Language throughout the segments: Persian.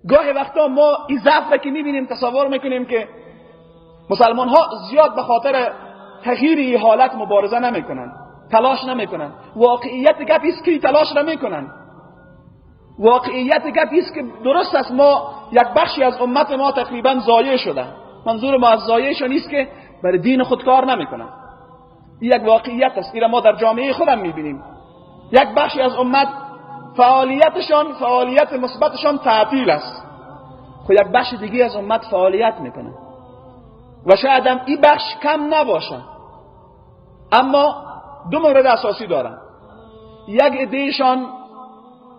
گاهی وقتا ما این ضعف که میبینیم تصور میکنیم که مسلمان ها زیاد به خاطر تغییر این حالت مبارزه نمیکنن، تلاش نمیکنن. واقعیت گپ است که تلاش نمیکنن. واقعیت گپ است که درست است ما یک بخشی از امت ما تقریبا ضایع شده. منظور ما از ضایعش نیست که برای دین خود کار نمیکنن. این یک واقعیت است. این ما در جامعه خودم میبینیم. یک بخشی از امت فعالیت مثبتشان تعطیل است. خب یک بخش دیگه از امت فعالیت میکنه و شاید هم این بخش کم نباشه، اما دو مورد اساسی دارن. یک عدهشان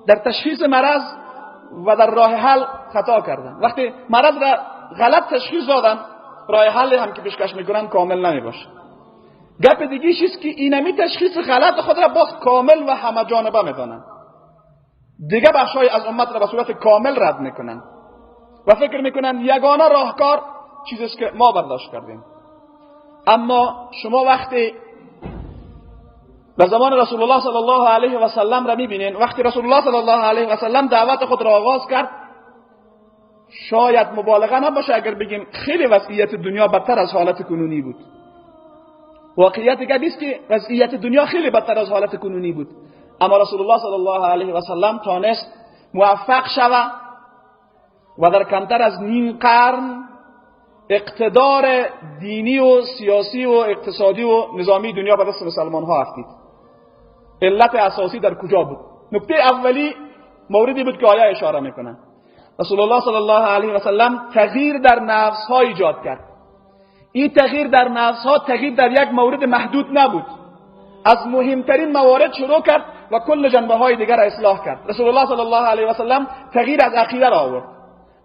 در تشخیص مرض و در راه حل خطا کردن. وقتی مرض را غلط تشخیص دادن، راه حل هم که پیشکش میکنن کامل نمیباشه. گپ دیگه چیست که اینمی تشخیص غلط خود را باز کامل و همه جانبه میدانن. دیگه بخشای از امت را به صورت کامل رد میکنن و فکر میکنن یگانه راهکار چیزی است که ما برداشت کردیم. اما شما وقتی در زمان رسول الله صلی الله علیه و سلم را میبینین، وقتی رسول الله صلی الله علیه و سلم دعوت خود را آغاز کرد، شاید مبالغه نباشه اگر بگیم خیلی وضعیت دنیا بدتر از حالت کنونی بود. واقعیت گپ است که وضعیت دنیا خیلی بدتر از حالت کنونی بود، اما رسول الله صلی الله علیه و سلم تانست موفق شود و در کمتر از نیم قرن اقتدار دینی و سیاسی و اقتصادی و نظامی دنیا به دست مسلمان ها افتید. علت اساسی در کجا بود؟ نکته اولی موردی بود که آیه اشاره میکنه. رسول الله صلی الله علیه و سلم تغییر در نفس ها ایجاد کرد. این تغییر در نفس ها تغییر در یک مورد محدود نبود، از مهمترین موارد شروع کرد و کل جنبه های دیگر را اصلاح کرد. رسول الله صلی الله علیه و سلم تغییر از عقیده را آورد.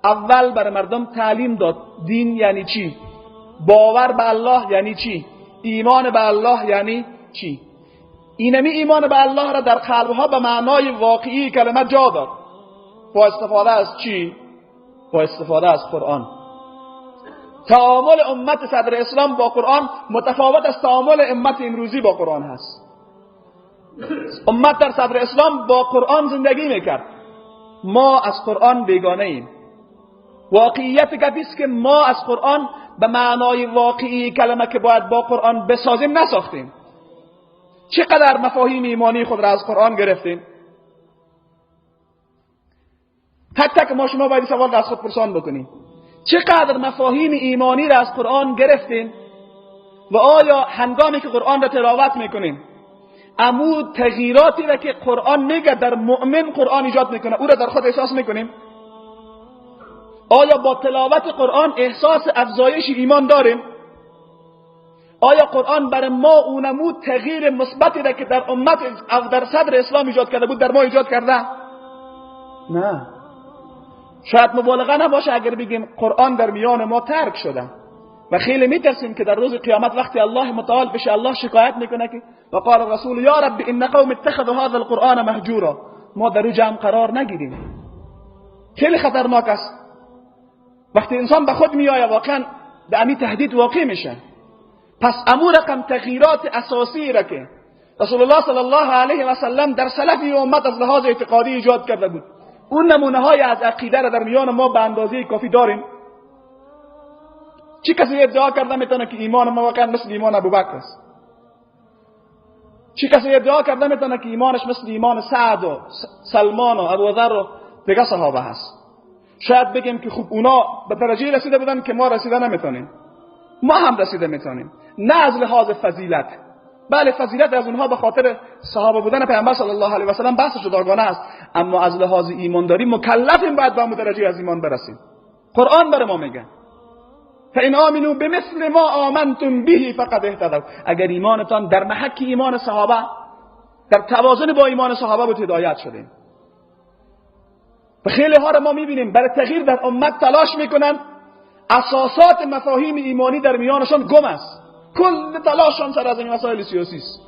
اول بر مردم تعلیم داد دین یعنی چی، باور به الله یعنی چی، ایمان به الله یعنی چی. اینمی ایمان به الله را در قلبها به معنای واقعی کلمه جا داد. با استفاده از چی؟ با استفاده از قرآن. تعامل امت صدر اسلام با قرآن متفاوت از تعامل امت امروزی با قرآن هست. امت در صدر اسلام با قرآن زندگی میکرد، ما از قرآن بیگانه ایم. واقعیت گپ است که ما از قرآن به معنای واقعی کلمه که باید با قرآن بسازیم نساختیم. چقدر مفاهیم ایمانی خود را از قرآن گرفتیم؟ تک تک ما شما باید سوال را از خود پرسان بکنیم. چقدر مفاهیم ایمانی را از قرآن گرفتیم و آیا هنگامی که قرآن را تلاوت میکنیم عمود تغییراتی را که قرآن میگه در مؤمن قرآن ایجاد میکنه او را در خود احساس میکنیم؟ آیا با تلاوت قرآن احساس افزایش ایمان داریم؟ آیا قرآن برای ما اونمود تغییر مثبتی را که در امت در صدر اسلام ایجاد کرده بود در ما ایجاد کرده؟ نه. شاید مبالغه نباشه اگر بگیم قرآن در میان ما ترک شده و خیلی میترسیم که در روز قیامت وقتی الله متعال بشه الله شکایت میکنه که وقال الرسول یا رب ان قوم اتخذوا هذا القرآن مهجورا، ما در جمع قرار نگیریم. خیلی خطرناک است. وقتی انسان به خود میآید واقعا به امی تهدید واقع میشه. پس امور رقم تغییرات اساسی را که رسول الله صلی الله علیه و سلم در سلف امت از لحاظ اعتقادی ایجاد کرده بود، اون نمونه های از عقیده را در میان ما به اندازه کافی داریم؟ چی کسی ادعا کرده میتونه که ایمان ما واقعا مثل ایمان ابوبکر است؟ چی کسی ادعا کرده میتونه که ایمانش مثل ایمان سعد و سلمان و ابوذر و دیگه صحابه هست؟ شاید بگیم که خوب اونا به درجه رسیده بودن که ما رسیده نمیتونیم. ما هم رسیده میتونیم، نه از لحاظ فضیلت. بله فضیلت از اونها به خاطر صحابه بودن پیامبر صلی الله علیه و سلم بحث جداگانه است، اما از لحاظ ایمانداری مکلفیم باید به اون درجه از ایمان برسیم. قرآن برای ما میگه فإن آمنوا بمثل ما آمنتم به فقد اهتدوا. اگر ایمانتان در محک ایمان صحابه، در توازن با ایمان صحابه بود، هدایت شدیم. و خیلی ها را ما میبینیم برای تغییر در امت تلاش میکنن، اساسات مفاهیم ایمانی در میانشان گم است. کل تلاششان سر از این مسائل سیاسی است.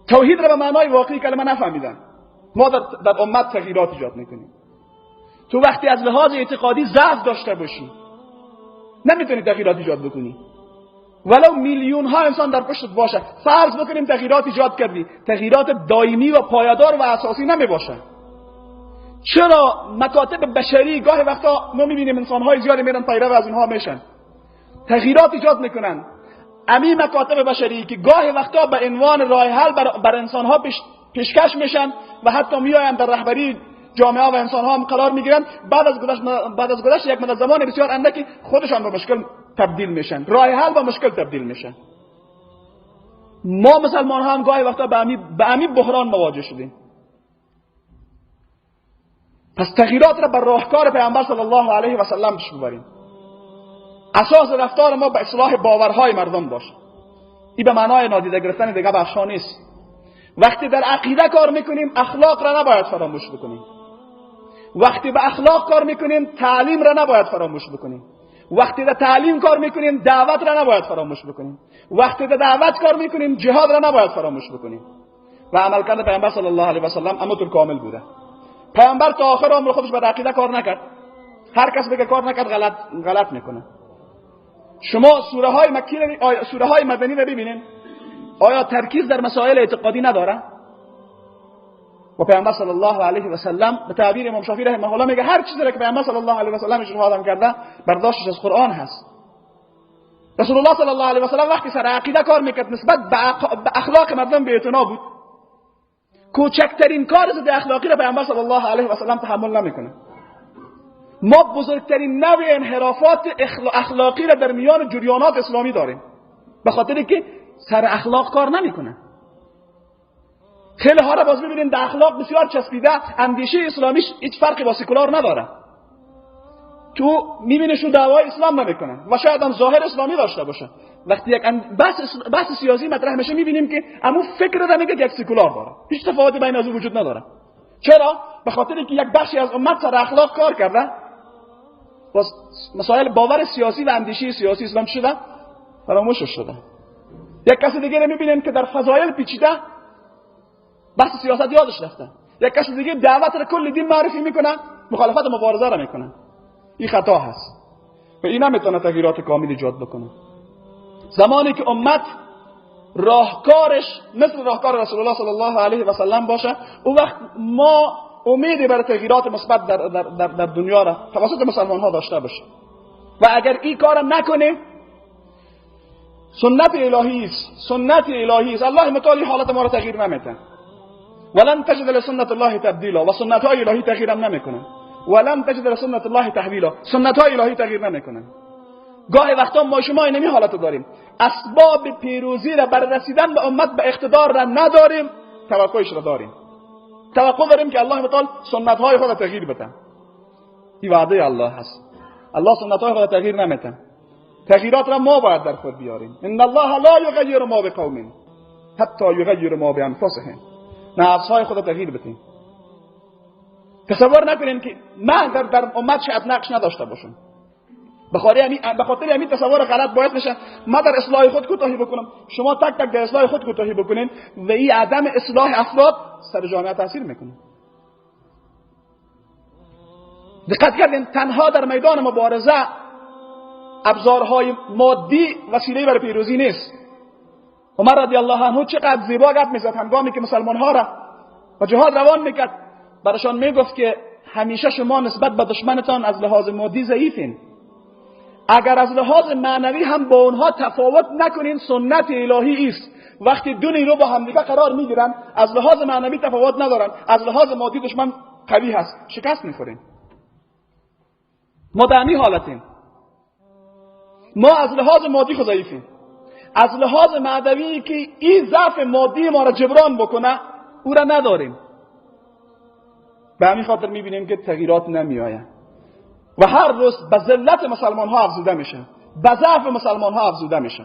توحید را به معنای واقعی کلمه نفهمیدن. ما در امت تغییرات ایجاد میکنیم. تو وقتی از لحاظ اعتقادی ضعف داشته باشی نمیتونی تغییرات ایجاد بکنی، ولو میلیون ها انسان در پشتت باشه. فرض بکنیم تغییرات ایجاد کردی، تغییرات دائمی و پایدار و اساسی نمی باشه. چرا مکاتب بشری گاهی وقتا ما میبینیم انسان‌های زیادی میرن پیرو از اونها میشن، تغییرات ایجاد میکنن. امی مکاتب بشری که گاهی وقتا به عنوان راه حل بر انسان‌ها پیشکش میشن و حتی میآیند در رهبری جامعه و انسان‌ها هم قرار میگیرن، بعد از گذشت یک مدت زمان بسیار اندکی خودشان به مشکل تبدیل میشن، راه حل به مشکل تبدیل میشن. ما مسلمان ها هم گاهی وقتا به امی بحران مواجه شدیم. پس تغییرات را بر راهکار پیامبر صلی الله علیه و سلم پیش ببریم. اساس رفتار ما به اصلاح باورهای مردم باشه. این به معنای نادیده گرفتن دیگه بخشا نیست. وقتی در عقیده کار میکنیم اخلاق را نباید فراموش بکنیم. وقتی به اخلاق کار میکنیم تعلیم را نباید فراموش بکنیم. وقتی در تعلیم کار میکنیم دعوت را نباید فراموش بکنیم. وقتی در دعوت کار میکنیم جهاد را نباید فراموش بکنیم. و عملکرد پیامبر صلی الله علیه و سلم امر کامل بوده. پیامبر تا آخر عمر خودش به عقیده کار نکرد. هر کس بگه کار نکرد غلط میکنه. شما سوره های مکی سوره های مدنی رو ببینید، آیا ترکیز در مسائل اعتقادی نداره؟ و پیامبر صلی الله علیه و سلم به تعبیر امام شافعی رحمه الله میگه هر چیزی که پیامبر صلی الله علیه و سلم ارشاد کرده برداشتش از قرآن هست. رسول الله صلی الله علیه و سلم وقتی سر عقیده کار میکرد نسبت به اخلاق مردم بی‌اعتنا بود. کوچکترین کار ضد اخلاقی را پیامبر صلی الله علیه و سلم تحمل نمیکنه. ما بزرگترین نوع انحرافات اخلاقی را در میان جریانات اسلامی داریم، به خاطر که سر اخلاق کار نمیکنه. خیلی ها را باز ببینید در اخلاق بسیار چسبیده، اندیشه اسلامیش هیچ فرقی با سکولار نداره. تو میبینیشون دعوای اسلام نمیکنن و شاید هم ظاهر اسلامی داشته باشه. وقتی یک بحث سیاسی مطرح میشه میبینیم که همون فکر را میگه یک سکولار داره. هیچ تفاوتی بین از او وجود نداره. چرا؟ به خاطر که یک بخشی از امت سر اخلاق کار کرده. باز مسائل باور سیاسی و اندیشه سیاسی اسلام شده فراموش شده. یک کسی دیگه میبینیم که در فضایل پیچیده بحث سیاست یادش رفته. یک کسی دیگه دعوت را کل دین معرفی میکنه، مخالفت مبارزه را میکنه. این خطا هست و این نمیتونه تغییرات کامل ایجاد بکنه. زمانی که امت راهکارش مثل راهکار رسول الله صلی الله علیه و سلم باشه، اون وقت ما امیدی برای تغییرات مثبت در دنیا را توسط مسلمان ها داشته باشه. و اگر این کار نکنه سنت الهی است. الله متعالی حالت ما را تغییر نمیده. ولن تجد لسنت الله تبدیلا، و سنت های الهی تغییر نمیکنه. ولن تجد لسنت الله تحویلا، سنت های الهی تغییر نمیکنه. گاهی وقتا ما شما اینمی حالت داریم، اسباب پیروزی را برای رسیدن به امت به اقتدار را نداریم، توقعش را داریم. توقع داریم که الله متعال سنت های خود تغییر بده. این وعده الله هست. الله سنت های خود تغییر نمیده. تغییرات را ما باید در خود بیاریم. ان الله لا یغیر ما بقوم حتی یغیر ما بانفسهم. نفس‌های خود تغییر بدیم. تصور نکنین که من در امت شاید نقش نداشته باشم. به خاطر همین تصور غلط باید نشه من در اصلاح خود کوتاهی بکنم، شما تک تک در اصلاح خود کوتاهی بکنین و این عدم اصلاح افراد سر جامعه تاثیر میکنه. دقت کردین تنها در میدان مبارزه ابزارهای مادی وسیله برای پیروزی نیست. عمر رضی الله عنه چقدر زیبا گپ میزد هنگامی که مسلمان ها را و جهاد روان میکرد. براشان میگفت که همیشه شما نسبت به دشمنتان از لحاظ مادی ضعیفین. اگر از لحاظ معنوی هم با اونها تفاوت نکنین سنت الهی است. وقتی دو نیرو با همدیگه قرار میگیرن از لحاظ معنوی تفاوت ندارن، از لحاظ مادی دشمن قوی هست، شکست میخوریم. ما در همین حالتیم. ما از لحاظ مادی خود ضعیفیم. از لحاظ معنوی که این ضعف مادی ما را جبران بکنه او را نداریم. به همین خاطر میبینیم که تغییرات نمیآید و هر روز به ذلت مسلمان ها افزوده میشه، به ضعف مسلمان ها افزوده میشه.